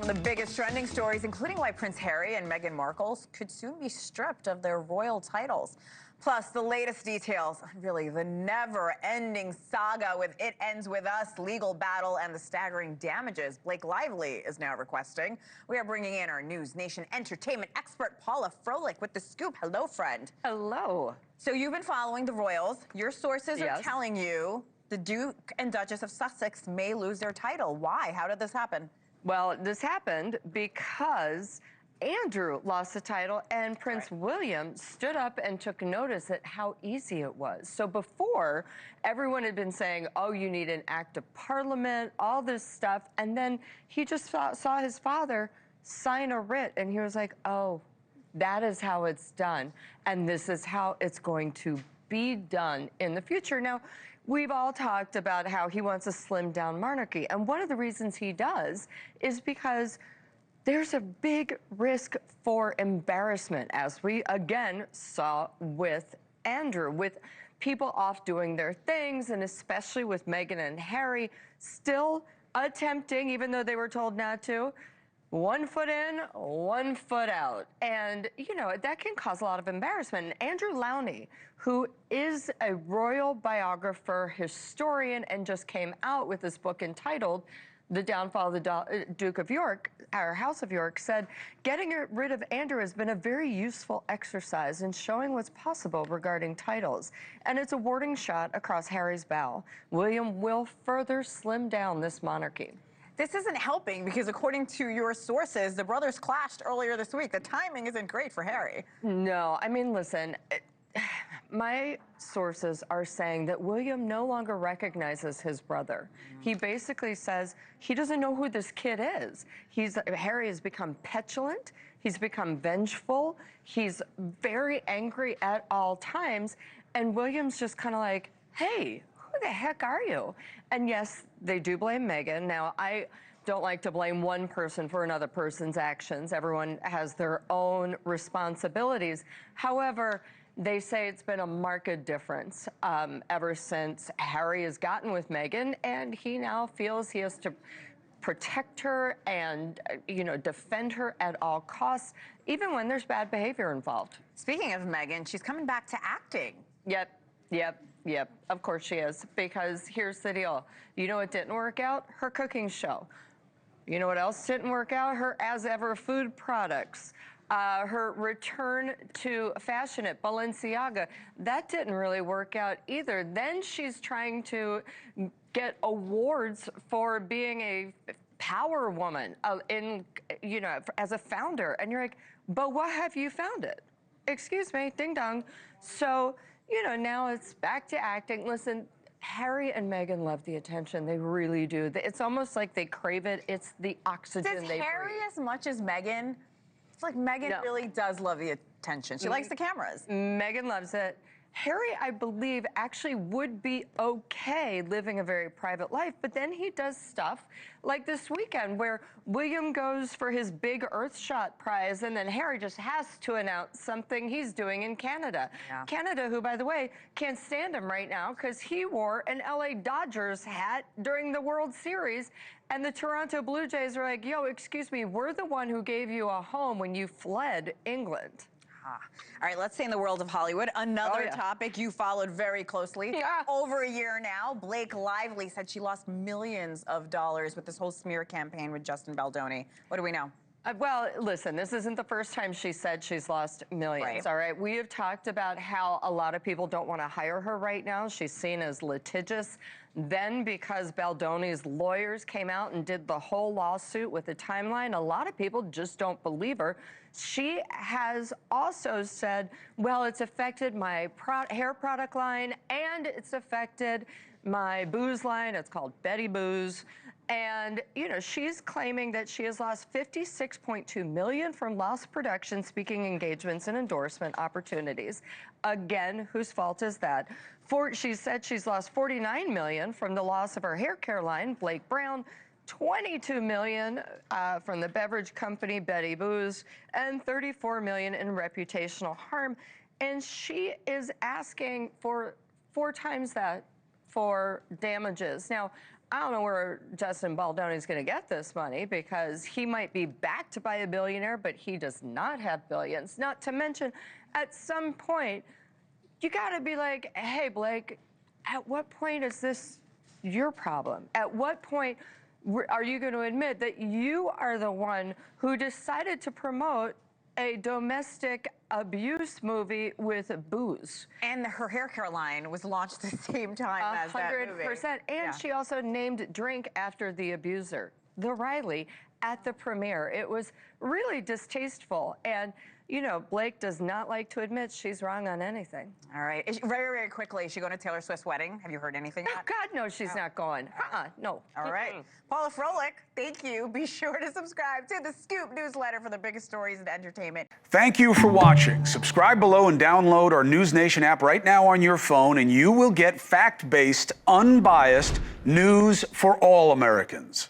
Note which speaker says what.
Speaker 1: The biggest trending stories, including why Prince Harry and Meghan Markle could soon be stripped of their royal titles. Plus, the latest details on really the never-ending saga with It Ends With Us legal battle and the staggering damages Blake Lively is now requesting. We are bringing in our NewsNation entertainment expert, Paula Froelich, with the scoop. Hello, friend.
Speaker 2: Hello.
Speaker 1: So you've been following the royals. Your sources are telling you the Duke and Duchess of Sussex may lose their title. Why? How did this happen?
Speaker 2: Well, this happened because Andrew lost the title and Prince William stood up and took notice at how easy it was. So before, everyone had been saying, oh, you need an act of parliament, all this stuff. And then he just saw his father sign a writ and he was like, oh, that is how it's done. And this is how it's going to be done in the future. Now, we've all talked about how he wants a slimmed down monarchy. And one of the reasons he does is because there's a big risk for embarrassment, as we again saw with Andrew, with people off doing their things, and especially with Meghan and Harry still attempting, even though they were told not to, 1 foot in, 1 foot out. And, you know, that can cause a lot of embarrassment. And Andrew Lowney, who is a royal biographer, historian, and just came out with this book entitled The Downfall of the Duke of York, our House of York, said, getting rid of Andrew has been a very useful exercise in showing what's possible regarding titles. And it's a warning shot across Harry's bow. William will further slim down this monarchy.
Speaker 1: This isn't helping because, according to your sources, the brothers clashed earlier this week. The timing isn't great for Harry.
Speaker 2: No, I mean, listen, my sources are saying that William no longer recognizes his brother. He basically says he doesn't know who this kid is. Harry has become petulant. He's become vengeful. He's very angry at all times. And William's just kind of like, hey, who the heck are you? And yes, they do blame Meghan. Now, I don't like to blame one person for another person's actions. Everyone has their own responsibilities. However, they say it's been a marked difference ever since Harry has gotten with Meghan, and he now feels he has to protect her and, you know, defend her at all costs, even when there's bad behavior involved.
Speaker 1: Speaking of Meghan, she's coming back to acting.
Speaker 2: Yep, of course she is, because here's the deal. You know what didn't work out? Her cooking show. You know what else didn't work out? Her As Ever food products. Her return to fashion at Balenciaga. That didn't really work out either. Then she's trying to get awards for being a power woman as a founder. And you're like, but what have you founded? Excuse me, ding dong. So, you know, now it's back to acting. Listen, Harry and Meghan love the attention. They really do. It's almost like they crave it. It's the oxygen they breathe.
Speaker 1: Does Harry as much as Meghan? It's like Meghan really does love the attention. She likes the cameras.
Speaker 2: Meghan loves it. Harry, I believe, actually would be okay living a very private life, but then he does stuff like this weekend where William goes for his big Earthshot prize, and then Harry just has to announce something he's doing in Canada. Yeah. Canada, who, by the way, can't stand him right now because he wore an LA Dodgers hat during the World Series, and the Toronto Blue Jays are like, yo, excuse me, we're the one who gave you a home when you fled England.
Speaker 1: All right, let's stay in the world of Hollywood. Another topic you followed very closely. Over a year now, Blake Lively said she lost millions of dollars with this whole smear campaign with Justin Baldoni. What do we know?
Speaker 2: Well, listen, this isn't the first time she said she's lost millions, all right? We have talked about how a lot of people don't want to hire her right now. She's seen as litigious. Then, because Baldoni's lawyers came out and did the whole lawsuit with a timeline, a lot of people just don't believe her. She has also said, well, it's affected my hair product line and it's affected my booze line. It's called Betty Booze. And, you know, she's claiming that she has lost $56.2 million from lost production, speaking engagements, and endorsement opportunities. Again, whose fault is that? She said she's lost $49 million from the loss of her hair care line, Blake Brown, $22 million from the beverage company Betty Booze, and $34 million in reputational harm. And she is asking for 4 times that for damages. Now, I don't know where Justin Baldoni is going to get this money, because he might be backed by a billionaire, but he does not have billions. Not to mention, at some point, you got to be like, hey, Blake, at what point is this your problem? At what point are you going to admit that you are the one who decided to promote a domestic abuse movie with booze?
Speaker 1: And her hair care line was launched the same time as that movie.
Speaker 2: 100%. And she also named drink after the abuser, the Riley, at the premiere. It was really distasteful. And, you know, Blake does not like to admit she's wrong on anything.
Speaker 1: All right. Very, very quickly, is she going to Taylor Swift's wedding? Have you heard anything
Speaker 2: Oh,
Speaker 1: yet?
Speaker 2: God, no, she's not going. No.
Speaker 1: All right. Paula Froelich, thank you. Be sure to subscribe to the Scoop newsletter for the biggest stories in entertainment.
Speaker 3: Thank you for watching. Subscribe below and download our NewsNation app right now on your phone, and you will get fact-based, unbiased news for all Americans.